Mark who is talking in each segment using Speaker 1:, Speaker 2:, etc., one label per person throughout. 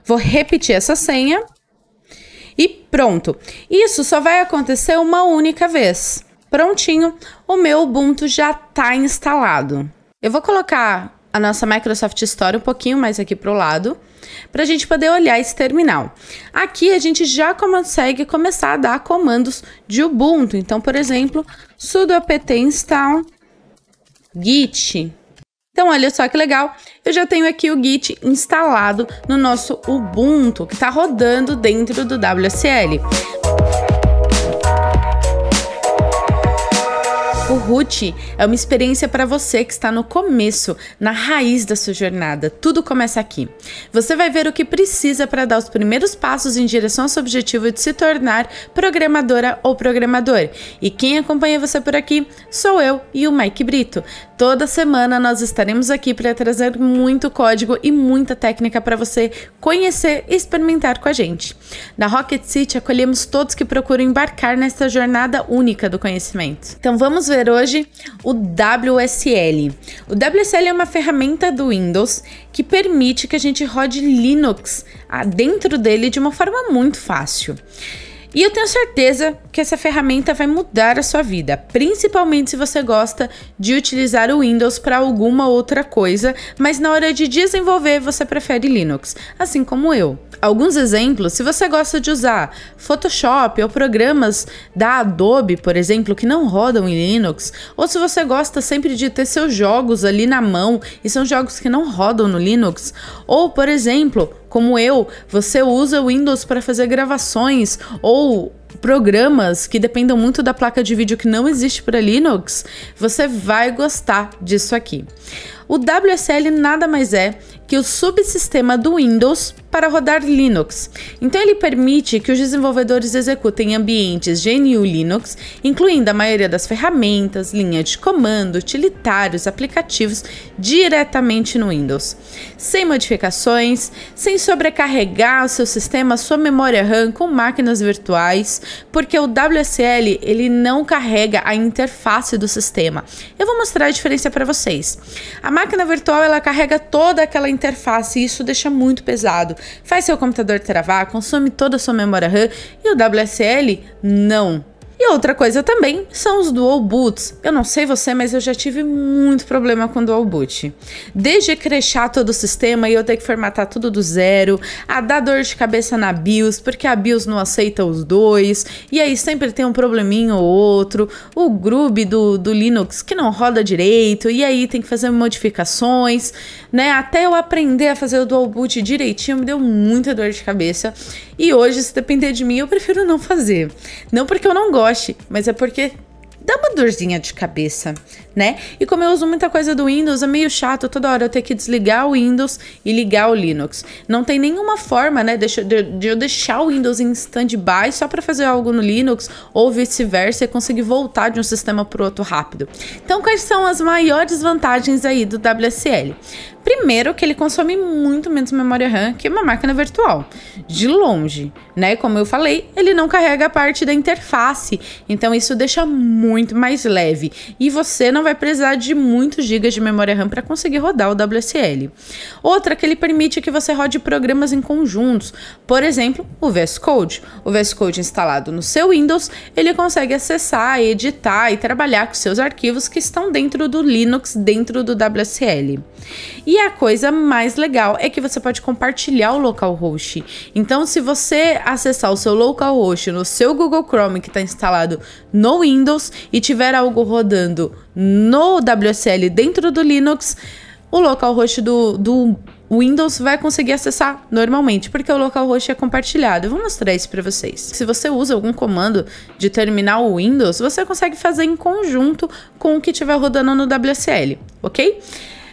Speaker 1: Vou repetir essa senha e pronto. Isso só vai acontecer uma única vez. Prontinho, o meu Ubuntu já está instalado. Eu vou colocar a nossa Microsoft Store um pouquinho mais aqui para o lado, para a gente poder olhar esse terminal. Aqui a gente já consegue começar a dar comandos de Ubuntu. Então, por exemplo, sudo apt install git. Então, olha só que legal, eu já tenho aqui o Git instalado no nosso Ubuntu, que está rodando dentro do WSL. O root é uma experiência para você que está no começo, na raiz da sua jornada. Tudo começa aqui. Você vai ver o que precisa para dar os primeiros passos em direção ao seu objetivo de se tornar programadora ou programador. E quem acompanha você por aqui sou eu e o Mike Brito. Toda semana nós estaremos aqui para trazer muito código e muita técnica para você conhecer e experimentar com a gente. Na Rocket City acolhemos todos que procuram embarcar nesta jornada única do conhecimento. Então vamos ver hoje o WSL. O WSL é uma ferramenta do Windows que permite que a gente rode Linux dentro dele de uma forma muito fácil. E eu tenho certeza que essa ferramenta vai mudar a sua vida, principalmente se você gosta de utilizar o Windows para alguma outra coisa, mas na hora de desenvolver você prefere Linux, assim como eu. Alguns exemplos, se você gosta de usar Photoshop ou programas da Adobe, por exemplo, que não rodam em Linux, ou se você gosta sempre de ter seus jogos ali na mão e são jogos que não rodam no Linux, ou, por exemplo, como eu, você usa o Windows para fazer gravações ou programas que dependam muito da placa de vídeo que não existe para Linux, você vai gostar disso aqui. O WSL nada mais é que o subsistema do Windows para rodar Linux. Então ele permite que os desenvolvedores executem ambientes GNU Linux, incluindo a maioria das ferramentas, linha de comando, utilitários, aplicativos, diretamente no Windows. Sem modificações, sem sobrecarregar o seu sistema, sua memória RAM com máquinas virtuais, porque o WSL ele não carrega a interface do sistema. Eu vou mostrar a diferença para vocês. A máquina virtual ela carrega toda aquela interface e isso deixa muito pesado. Faz seu computador travar, consome toda a sua memória RAM e o WSL não. E outra coisa também são os dual boots. Eu não sei você, mas eu já tive muito problema com dual boot. Desde crashar todo o sistema e eu ter que formatar tudo do zero, a dar dor de cabeça na BIOS, porque a BIOS não aceita os dois, e aí sempre tem um probleminha ou outro, o GRUB do Linux que não roda direito, e aí tem que fazer modificações, né? Até eu aprender a fazer o dual boot direitinho, me deu muita dor de cabeça. E hoje, se depender de mim, eu prefiro não fazer. Não porque eu não goste, mas é porque dá uma dorzinha de cabeça, né? E como eu uso muita coisa do Windows, é meio chato toda hora eu ter que desligar o Windows e ligar o Linux. Não tem nenhuma forma, né, de eu deixar o Windows em stand-by só para fazer algo no Linux ou vice-versa e conseguir voltar de um sistema para o outro rápido. Então, quais são as maiores vantagens aí do WSL? Primeiro, que ele consome muito menos memória RAM que uma máquina virtual, de longe, né? Como eu falei, ele não carrega a parte da interface, então isso deixa muito mais leve e você não vai precisar de muitos gigas de memória RAM para conseguir rodar o WSL. Outra, que ele permite que você rode programas em conjuntos, por exemplo, o VS Code. O VS Code instalado no seu Windows, ele consegue acessar, editar e trabalhar com seus arquivos que estão dentro do Linux, dentro do WSL. E a coisa mais legal é que você pode compartilhar o localhost. Então, se você acessar o seu localhost no seu Google Chrome que está instalado no Windows e tiver algo rodando no WSL dentro do Linux, o localhost do Windows vai conseguir acessar normalmente, porque o localhost é compartilhado. Eu vou mostrar isso para vocês. Se você usa algum comando de terminal Windows, você consegue fazer em conjunto com o que estiver rodando no WSL, ok?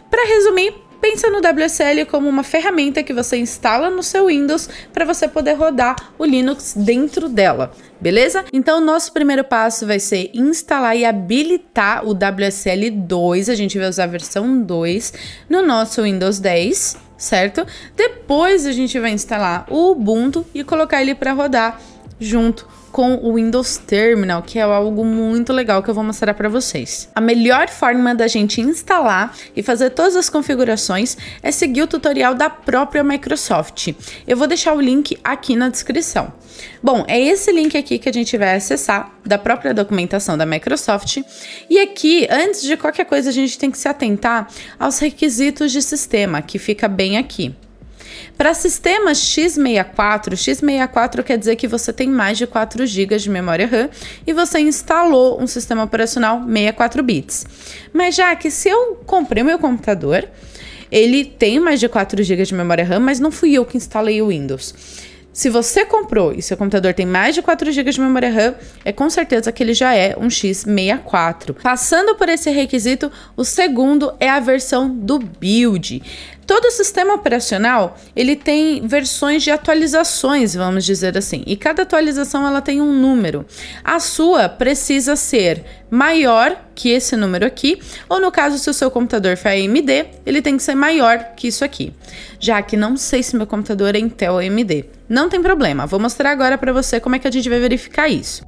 Speaker 1: Para resumir, pensa no WSL como uma ferramenta que você instala no seu Windows para você poder rodar o Linux dentro dela, beleza? Então, o nosso primeiro passo vai ser instalar e habilitar o WSL 2, a gente vai usar a versão 2 no nosso Windows 10, certo? Depois a gente vai instalar o Ubuntu e colocar ele para rodar junto com o Windows Terminal, que é algo muito legal que eu vou mostrar para vocês. A melhor forma da gente instalar e fazer todas as configurações é seguir o tutorial da própria Microsoft. Eu vou deixar o link aqui na descrição. Bom, é esse link aqui que a gente vai acessar da própria documentação da Microsoft. E aqui, antes de qualquer coisa, a gente tem que se atentar aos requisitos de sistema, que fica bem aqui. Para sistemas x64 quer dizer que você tem mais de 4 GB de memória RAM e você instalou um sistema operacional 64 bits. Mas já que se eu comprei meu computador, ele tem mais de 4 GB de memória RAM, mas não fui eu que instalei o Windows. Se você comprou e seu computador tem mais de 4 GB de memória RAM, é com certeza que ele já é um x64. Passando por esse requisito, o segundo é a versão do build. Todo sistema operacional, ele tem versões de atualizações, vamos dizer assim, e cada atualização ela tem um número. A sua precisa ser maior que esse número aqui, ou no caso, se o seu computador for AMD, ele tem que ser maior que isso aqui. Já que não sei se meu computador é Intel ou AMD. Não tem problema, vou mostrar agora para você como é que a gente vai verificar isso.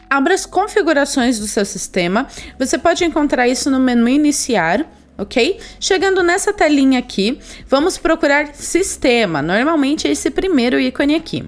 Speaker 1: Abra as configurações do seu sistema, você pode encontrar isso no menu iniciar, ok? Chegando nessa telinha aqui, vamos procurar sistema, normalmente é esse primeiro ícone aqui.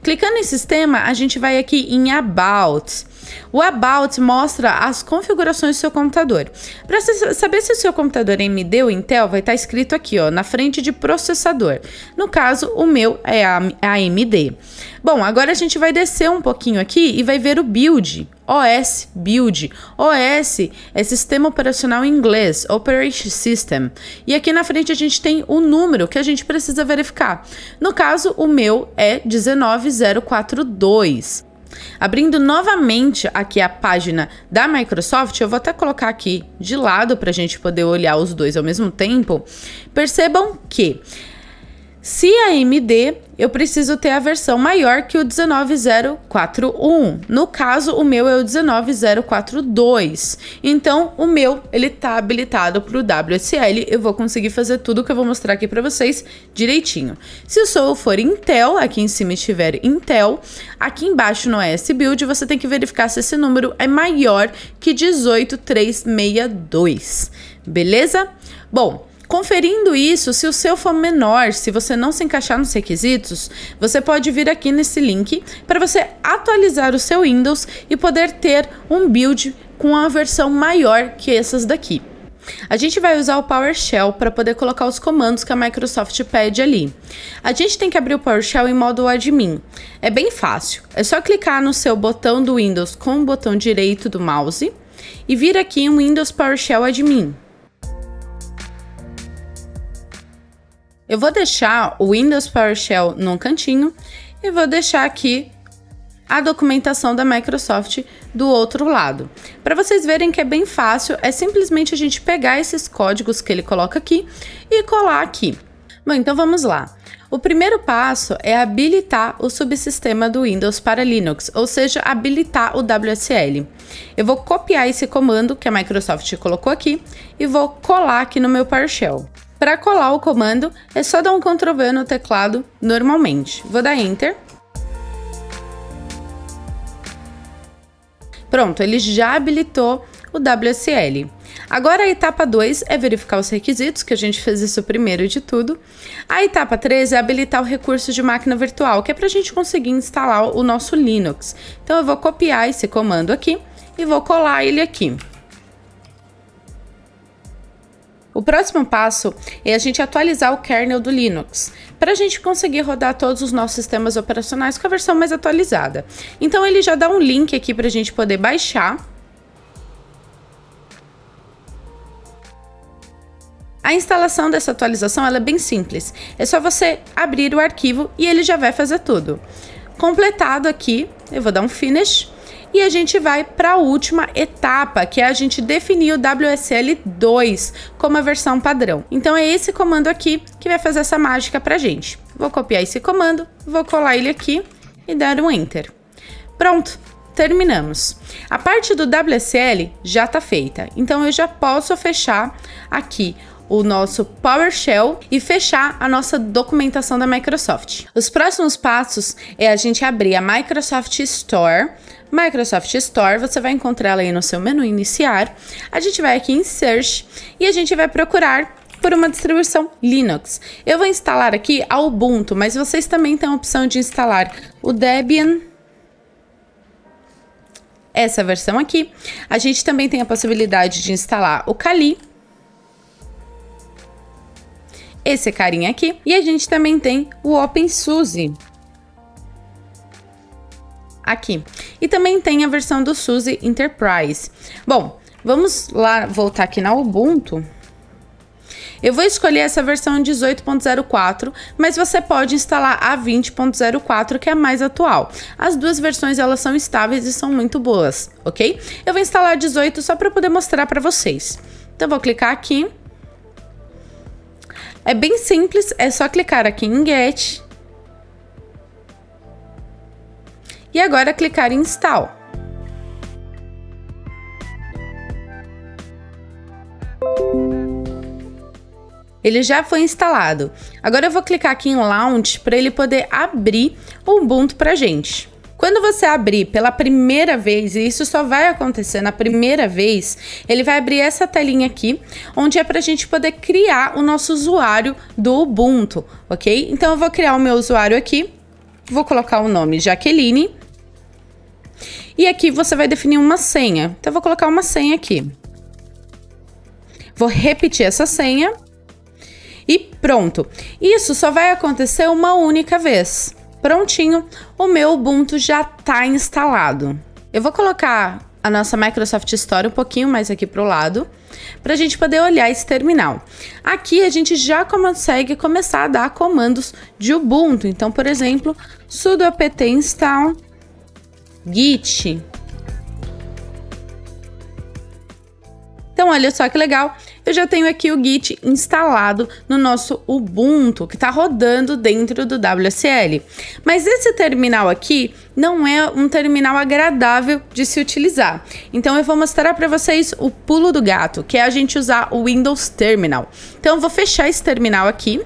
Speaker 1: Clicando em sistema, a gente vai aqui em About. O About mostra as configurações do seu computador. Para saber se o seu computador é AMD ou Intel, vai estar escrito aqui, ó, na frente de processador. No caso, o meu é a AMD. Bom, agora a gente vai descer um pouquinho aqui e vai ver o Build. OS Build. OS é Sistema Operacional em inglês, Operation System. E aqui na frente a gente tem o número que a gente precisa verificar. No caso, o meu é 19042. Abrindo novamente aqui a página da Microsoft, eu vou até colocar aqui de lado para a gente poder olhar os dois ao mesmo tempo. Percebam que se a AMD, eu preciso ter a versão maior que o 19041. No caso, o meu é o 19042. Então, o meu, ele tá habilitado para o WSL. Eu vou conseguir fazer tudo que eu vou mostrar aqui para vocês direitinho. Se o seu for Intel, aqui em cima estiver Intel, aqui embaixo no OS Build, você tem que verificar se esse número é maior que 18362. Beleza? Bom, conferindo isso, se o seu for menor, se você não se encaixar nos requisitos, você pode vir aqui nesse link para você atualizar o seu Windows e poder ter um build com a versão maior que essas daqui. A gente vai usar o PowerShell para poder colocar os comandos que a Microsoft pede ali. A gente tem que abrir o PowerShell em modo admin. É bem fácil, é só clicar no seu botão do Windows com o botão direito do mouse e vir aqui em Windows PowerShell Admin. Eu vou deixar o Windows PowerShell num cantinho e vou deixar aqui a documentação da Microsoft do outro lado. Para vocês verem que é bem fácil, é simplesmente a gente pegar esses códigos que ele coloca aqui e colar aqui. Bom, então vamos lá. O primeiro passo é habilitar o subsistema do Windows para Linux, ou seja, habilitar o WSL. Eu vou copiar esse comando que a Microsoft colocou aqui e vou colar aqui no meu PowerShell. Para colar o comando, é só dar um Ctrl V no teclado normalmente. Vou dar Enter. Pronto, ele já habilitou o WSL. Agora a etapa 2 é verificar os requisitos, que a gente fez isso primeiro de tudo. A etapa 3 é habilitar o recurso de máquina virtual, que é para a gente conseguir instalar o nosso Linux. Então eu vou copiar esse comando aqui e vou colar ele aqui. O próximo passo é a gente atualizar o kernel do Linux, para a gente conseguir rodar todos os nossos sistemas operacionais com a versão mais atualizada. Então ele já dá um link aqui para a gente poder baixar. A instalação dessa atualização ela é bem simples, é só você abrir o arquivo e ele já vai fazer tudo. Completado aqui, eu vou dar um Finish. E a gente vai para a última etapa, que é a gente definir o WSL2 como a versão padrão. Então é esse comando aqui que vai fazer essa mágica pra gente. Vou copiar esse comando, vou colar ele aqui e dar um Enter. Pronto, terminamos. A parte do WSL já está feita, então eu já posso fechar aqui o nosso PowerShell e fechar a nossa documentação da Microsoft. Os próximos passos é a gente abrir a Microsoft Store. Microsoft Store, você vai encontrar ela aí no seu menu iniciar. A gente vai aqui em Search e a gente vai procurar por uma distribuição Linux. Eu vou instalar aqui a Ubuntu, mas vocês também têm a opção de instalar o Debian. Essa versão aqui. A gente também tem a possibilidade de instalar o Kali. Esse carinha aqui. E a gente também tem o OpenSUSE. Aqui. E também tem a versão do SUSE Enterprise. Bom, vamos lá voltar aqui na Ubuntu. Eu vou escolher essa versão 18.04, mas você pode instalar a 20.04, que é a mais atual. As duas versões, elas são estáveis e são muito boas, ok? Eu vou instalar a 18 só para poder mostrar para vocês. Então, vou clicar aqui. É bem simples, é só clicar aqui em Get. E agora clicar em Install. Ele já foi instalado. Agora eu vou clicar aqui em Launch para ele poder abrir o Ubuntu pra gente. Quando você abrir pela primeira vez, e isso só vai acontecer na primeira vez, ele vai abrir essa telinha aqui, onde é para a gente poder criar o nosso usuário do Ubuntu, ok? Então eu vou criar o meu usuário aqui, vou colocar o nome Jaqueline, e aqui você vai definir uma senha. Então eu vou colocar uma senha aqui. Vou repetir essa senha. E pronto. Isso só vai acontecer uma única vez. Prontinho, o meu Ubuntu já está instalado. Eu vou colocar a nossa Microsoft Store um pouquinho mais aqui para o lado, para a gente poder olhar esse terminal. Aqui a gente já consegue começar a dar comandos de Ubuntu. Então, por exemplo, sudo apt install git. Então, olha só que legal, eu já tenho aqui o Git instalado no nosso Ubuntu, que está rodando dentro do WSL. Mas esse terminal aqui não é um terminal agradável de se utilizar. Então, eu vou mostrar para vocês o pulo do gato, que é a gente usar o Windows Terminal. Então, eu vou fechar esse terminal aqui.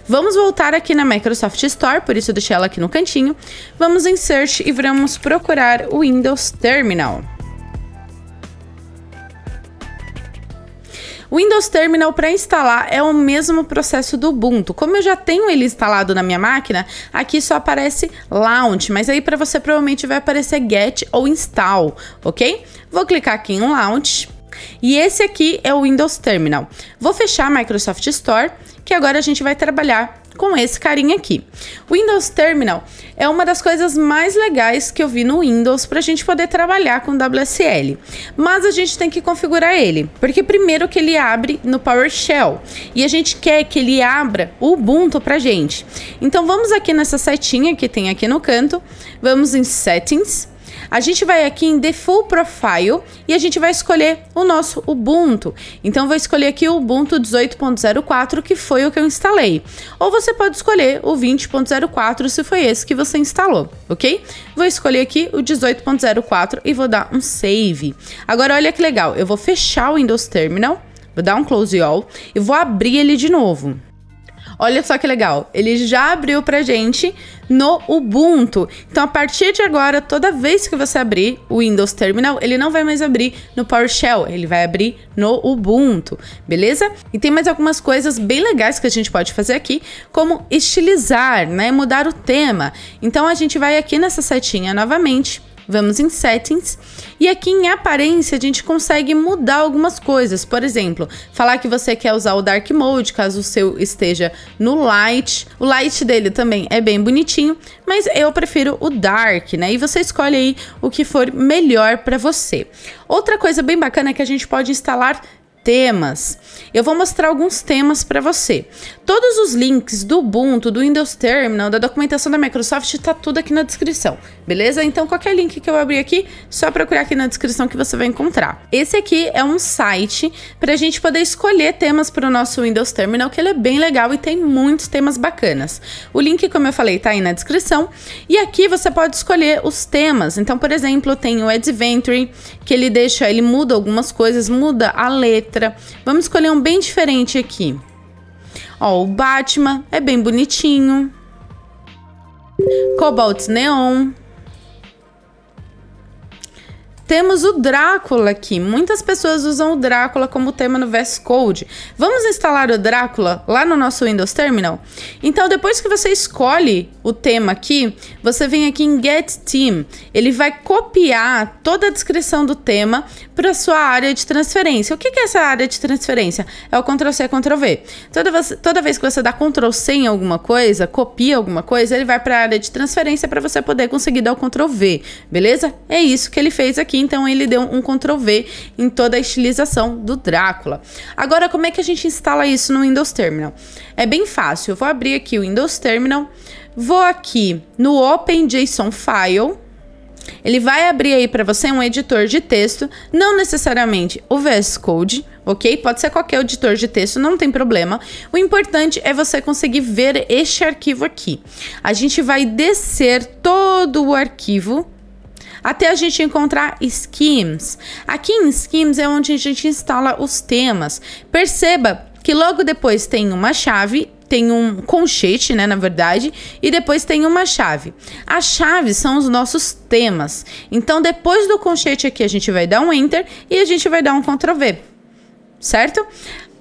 Speaker 1: Vamos voltar aqui na Microsoft Store, por isso eu deixei ela aqui no cantinho. Vamos em Search e vamos procurar o Windows Terminal. O Windows Terminal para instalar é o mesmo processo do Ubuntu. Como eu já tenho ele instalado na minha máquina, aqui só aparece Launch, mas aí para você provavelmente vai aparecer Get ou Install, ok? Vou clicar aqui em Launch e esse aqui é o Windows Terminal. Vou fechar a Microsoft Store, que agora a gente vai trabalhar com esse carinha aqui. O Windows Terminal é uma das coisas mais legais que eu vi no Windows para a gente poder trabalhar com WSL. Mas a gente tem que configurar ele, porque primeiro que ele abre no PowerShell e a gente quer que ele abra o Ubuntu pra gente. Então vamos aqui nessa setinha que tem aqui no canto, vamos em Settings. A gente vai aqui em Default Profile e a gente vai escolher o nosso Ubuntu. Então, eu vou escolher aqui o Ubuntu 18.04, que foi o que eu instalei. Ou você pode escolher o 20.04, se foi esse que você instalou, ok? Vou escolher aqui o 18.04 e vou dar um Save. Agora, olha que legal, eu vou fechar o Windows Terminal, vou dar um Close All e vou abrir ele de novo. Olha só que legal, ele já abriu pra gente no Ubuntu. Então, a partir de agora, toda vez que você abrir o Windows Terminal, ele não vai mais abrir no PowerShell, ele vai abrir no Ubuntu, beleza? E tem mais algumas coisas bem legais que a gente pode fazer aqui, como estilizar, né? Mudar o tema. Então, a gente vai aqui nessa setinha novamente. Vamos em Settings e aqui em Aparência a gente consegue mudar algumas coisas. Por exemplo, falar que você quer usar o Dark Mode, caso o seu esteja no Light. O Light dele também é bem bonitinho, mas eu prefiro o Dark, né? E você escolhe aí o que for melhor para você. Outra coisa bem bacana é que a gente pode instalar temas. Eu vou mostrar alguns temas para você. Todos os links do Ubuntu, do Windows Terminal, da documentação da Microsoft, tá tudo aqui na descrição, beleza? Então qualquer link que eu abrir aqui, só procurar aqui na descrição que você vai encontrar. Esse aqui é um site para a gente poder escolher temas para o nosso Windows Terminal, que ele é bem legal e tem muitos temas bacanas. O link, como eu falei, tá aí na descrição. E aqui você pode escolher os temas. Então, por exemplo, tem o Adventure, que ele muda algumas coisas, muda a letra, letra. Vamos escolher um bem diferente aqui. Ó, o Batman é bem bonitinho. Cobalt Neon. Temos o Drácula aqui. Muitas pessoas usam o Drácula como tema no VS Code. Vamos instalar o Drácula lá no nosso Windows Terminal? Então, depois que você escolhe o tema aqui, você vem aqui em Get Theme. Ele vai copiar toda a descrição do tema para a sua área de transferência. O que é essa área de transferência? É o Ctrl+C, Ctrl+V. Toda vez que você dá Ctrl+C em alguma coisa, copia alguma coisa, ele vai para a área de transferência para você poder conseguir dar o Ctrl+V, beleza? É isso que ele fez aqui. Então ele deu um Ctrl+V em toda a estilização do Drácula. Agora, como é que a gente instala isso no Windows Terminal? É bem fácil. Eu vou abrir aqui o Windows Terminal, vou aqui no Open JSON File. Ele vai abrir aí para você um editor de texto, não necessariamente o VS Code, ok? Pode ser qualquer editor de texto, não tem problema. O importante é você conseguir ver este arquivo aqui. A gente vai descer todo o arquivo até a gente encontrar Schemes. Aqui em Schemes é onde a gente instala os temas. Perceba que logo depois tem uma chave, tem um colchete, né, na verdade, e depois tem uma chave. As chaves são os nossos temas. Então, depois do colchete aqui, a gente vai dar um Enter e a gente vai dar um Ctrl+V, certo?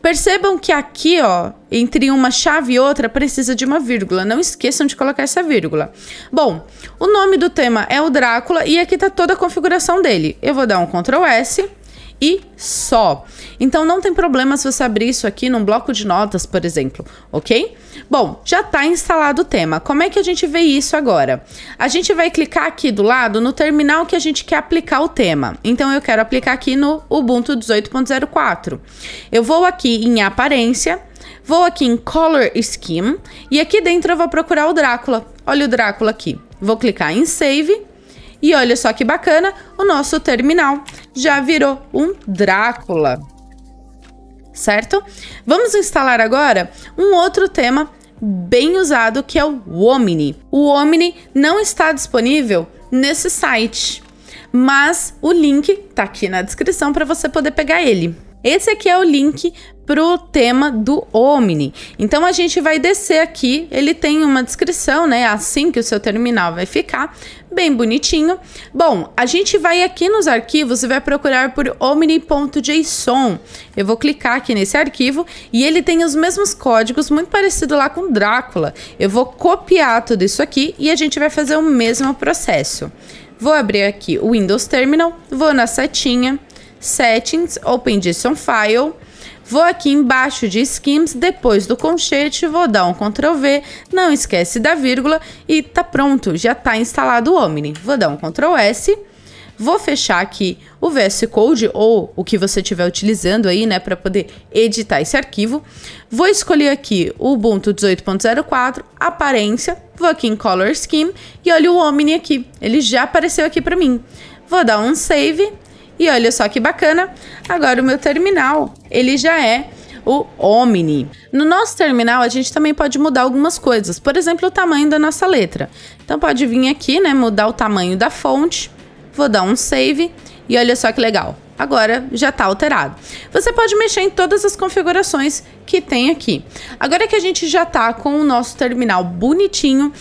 Speaker 1: Percebam que aqui, ó, entre uma chave e outra, precisa de uma vírgula. Não esqueçam de colocar essa vírgula. Bom, o nome do tema é o Drácula e aqui tá toda a configuração dele. Eu vou dar um Ctrl+S e só. Então não tem problema se você abrir isso aqui num bloco de notas, por exemplo, ok? Bom, já está instalado o tema. Como é que a gente vê isso agora? A gente vai clicar aqui do lado no terminal que a gente quer aplicar o tema. Então eu quero aplicar aqui no Ubuntu 18.04. Eu vou aqui em Aparência, vou aqui em Color Scheme e aqui dentro eu vou procurar o Drácula. Olha o Drácula aqui. Vou clicar em Save. E olha só que bacana, o nosso terminal já virou um Drácula, certo? Vamos instalar agora um outro tema bem usado, que é o Omni. O Omni não está disponível nesse site, mas o link tá aqui na descrição para você poder pegar ele. Esse aqui é o link para o tema do Omni. Então a gente vai descer aqui, ele tem uma descrição, né? Assim que o seu terminal vai ficar, bem bonitinho. Bom, a gente vai aqui nos arquivos e vai procurar por omni.json. Eu vou clicar aqui nesse arquivo e ele tem os mesmos códigos, muito parecido lá com Drácula. Eu vou copiar tudo isso aqui e a gente vai fazer o mesmo processo. Vou abrir aqui o Windows Terminal, vou na setinha, Settings, Open JSON File, vou aqui embaixo de Schemes, depois do colchete, vou dar um Ctrl+V, não esquece da vírgula e tá pronto, já tá instalado o Omni. Vou dar um Ctrl+S, vou fechar aqui o VS Code ou o que você estiver utilizando aí, né, para poder editar esse arquivo. Vou escolher aqui o Ubuntu 18.04, Aparência, vou aqui em Color Scheme e olha o Omni aqui, ele já apareceu aqui para mim. Vou dar um Save. E olha só que bacana, agora o meu terminal, ele já é o Omni. No nosso terminal, a gente também pode mudar algumas coisas, por exemplo, o tamanho da nossa letra. Então pode vir aqui, né, mudar o tamanho da fonte, vou dar um Save e olha só que legal. Agora já está alterado. Você pode mexer em todas as configurações que tem aqui. Agora que a gente já está com o nosso terminal bonitinho,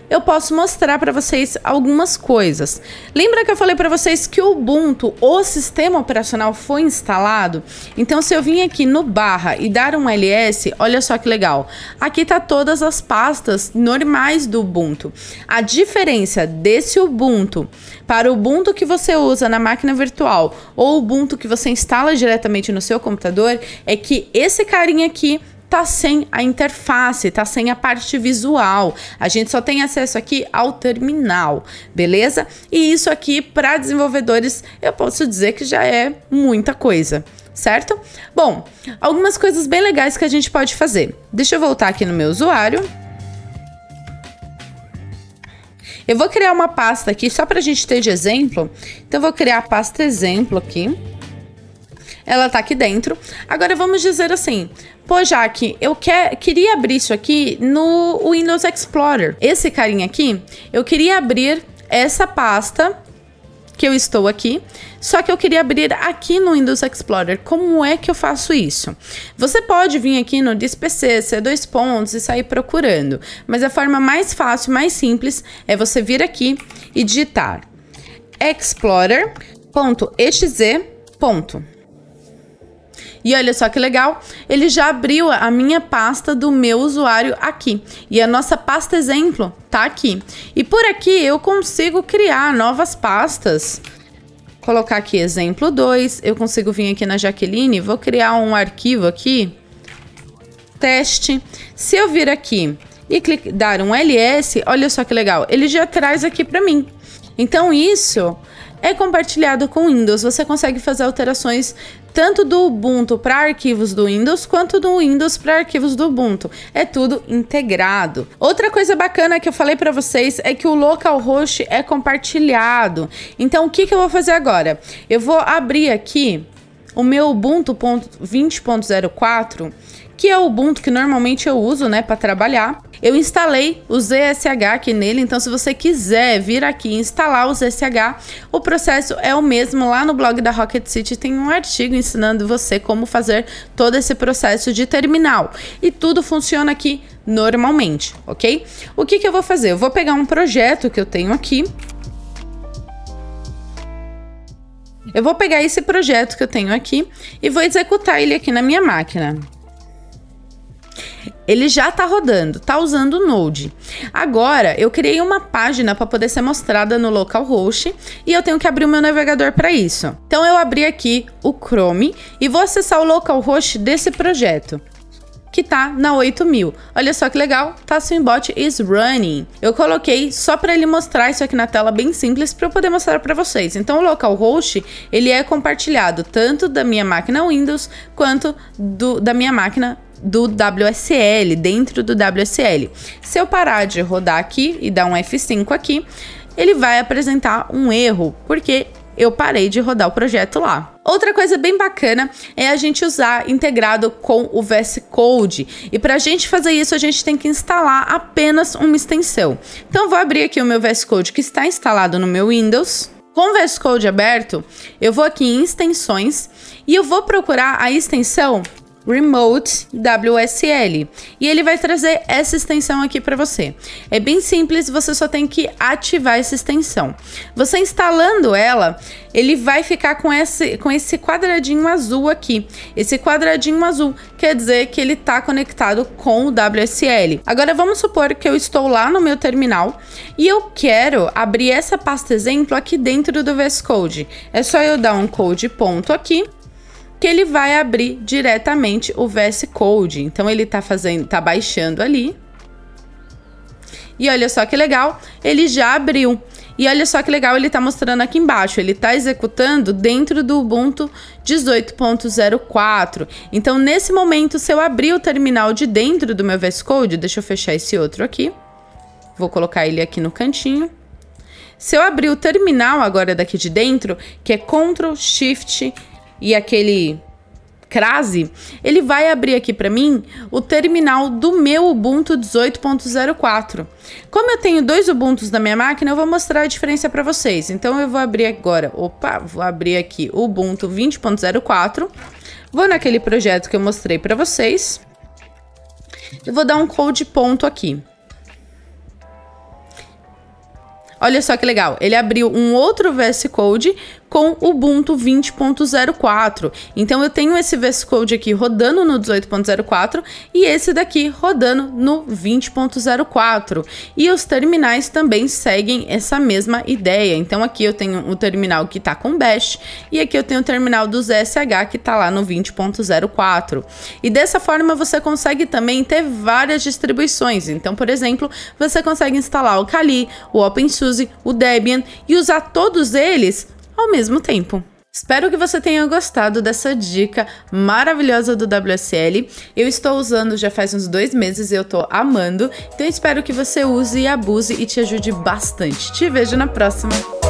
Speaker 1: eu posso mostrar para vocês algumas coisas. Lembra que eu falei para vocês que o Ubuntu, o sistema operacional, foi instalado? Então, se eu vim aqui no barra e dar um ls, olha só que legal. Aqui tá todas as pastas normais do Ubuntu. A diferença desse Ubuntu para o Ubuntu que você usa na máquina virtual ou o Ubuntu que você instala diretamente no seu computador é que esse carinha aqui tá sem a interface, tá sem a parte visual. A gente só tem acesso aqui ao terminal, beleza? E isso aqui para desenvolvedores eu posso dizer que já é muita coisa, certo? Bom, algumas coisas bem legais que a gente pode fazer. Deixa eu voltar aqui no meu usuário. Eu vou criar uma pasta aqui só pra gente ter de exemplo. Então eu vou criar a pasta exemplo aqui. Ela tá aqui dentro. Agora vamos dizer assim, pô, Jaque, eu queria abrir isso aqui no Windows Explorer. Esse carinha aqui, eu queria abrir essa pasta que eu estou aqui, só que eu queria abrir aqui no Windows Explorer. Como é que eu faço isso? Você pode vir aqui no DiskPC, C2 pontos e sair procurando, mas a forma mais fácil, mais simples, é você vir aqui e digitar explorer.exe. E olha só que legal, ele já abriu a minha pasta do meu usuário aqui. E a nossa pasta exemplo tá aqui. E por aqui eu consigo criar novas pastas. Colocar aqui exemplo 2, eu consigo vir aqui na Jaqueline, vou criar um arquivo aqui, teste. Se eu vir aqui e dar um ls, olha só que legal, ele já traz aqui para mim. Então isso é compartilhado com o Windows, você consegue fazer alterações tanto do Ubuntu para arquivos do Windows, quanto do Windows para arquivos do Ubuntu. É tudo integrado. Outra coisa bacana que eu falei para vocês é que o localhost é compartilhado. Então, o que eu vou fazer agora? Eu vou abrir aqui o meu Ubuntu 20.04, que é o Ubuntu que normalmente eu uso, né, para trabalhar. Eu instalei o ZSH aqui nele, então se você quiser vir aqui e instalar o ZSH, o processo é o mesmo. Lá no blog da Rocket City tem um artigo ensinando você como fazer todo esse processo de terminal. E tudo funciona aqui normalmente, ok? O que eu vou fazer? Eu vou pegar um projeto que eu tenho aqui. Eu vou pegar esse projeto que eu tenho aqui e vou executar ele aqui na minha máquina. Ele já tá rodando, tá usando o Node. Agora, eu criei uma página para poder ser mostrada no localhost e eu tenho que abrir o meu navegador para isso. Então, eu abri aqui o Chrome e vou acessar o localhost desse projeto, que tá na 8000. Olha só que legal, Tassimbot is running. Eu coloquei só para ele mostrar isso aqui na tela, bem simples, para eu poder mostrar para vocês. Então, o localhost, ele é compartilhado tanto da minha máquina Windows, quanto da minha máquina do WSL, dentro do WSL. Se eu parar de rodar aqui e dar um F5 aqui, ele vai apresentar um erro, porque eu parei de rodar o projeto lá. Outra coisa bem bacana é a gente usar integrado com o VS Code. E para a gente fazer isso, a gente tem que instalar apenas uma extensão. Então, eu vou abrir aqui o meu VS Code que está instalado no meu Windows. Com o VS Code aberto, eu vou aqui em extensões e eu vou procurar a extensão Remote WSL e ele vai trazer essa extensão aqui para você. É bem simples, você só tem que ativar essa extensão. Você instalando ela, ele vai ficar com esse quadradinho azul aqui. Esse quadradinho azul quer dizer que ele está conectado com o WSL. Agora vamos supor que eu estou lá no meu terminal e eu quero abrir essa pasta exemplo aqui dentro do VS Code. É só eu dar um code ponto aqui, que ele vai abrir diretamente o VS Code. Então ele tá baixando ali. E olha só que legal, ele já abriu. E olha só que legal, ele tá mostrando aqui embaixo, ele tá executando dentro do Ubuntu 18.04. Então nesse momento, se eu abrir o terminal de dentro do meu VS Code, deixa eu fechar esse outro aqui. Vou colocar ele aqui no cantinho. Se eu abrir o terminal agora daqui de dentro, que é Ctrl Shift e aquele crase, ele vai abrir aqui para mim o terminal do meu Ubuntu 18.04. Como eu tenho dois Ubuntus na minha máquina, eu vou mostrar a diferença para vocês. Então eu vou abrir agora, vou abrir aqui o Ubuntu 20.04, vou naquele projeto que eu mostrei para vocês, eu vou dar um code ponto aqui. Olha só que legal, ele abriu um outro VS Code com Ubuntu 20.04. Então eu tenho esse VS Code aqui rodando no 18.04 e esse daqui rodando no 20.04. E os terminais também seguem essa mesma ideia. Então aqui eu tenho o terminal que está com Bash e aqui eu tenho o terminal do ZSH que está lá no 20.04. E dessa forma você consegue também ter várias distribuições. Então, por exemplo, você consegue instalar o Kali, o OpenSUSE, o Debian e usar todos eles ao mesmo tempo. Espero que você tenha gostado dessa dica maravilhosa do WSL. Eu estou usando já faz uns 2 meses e eu tô amando. Então eu espero que você use e abuse e te ajude bastante. Te vejo na próxima!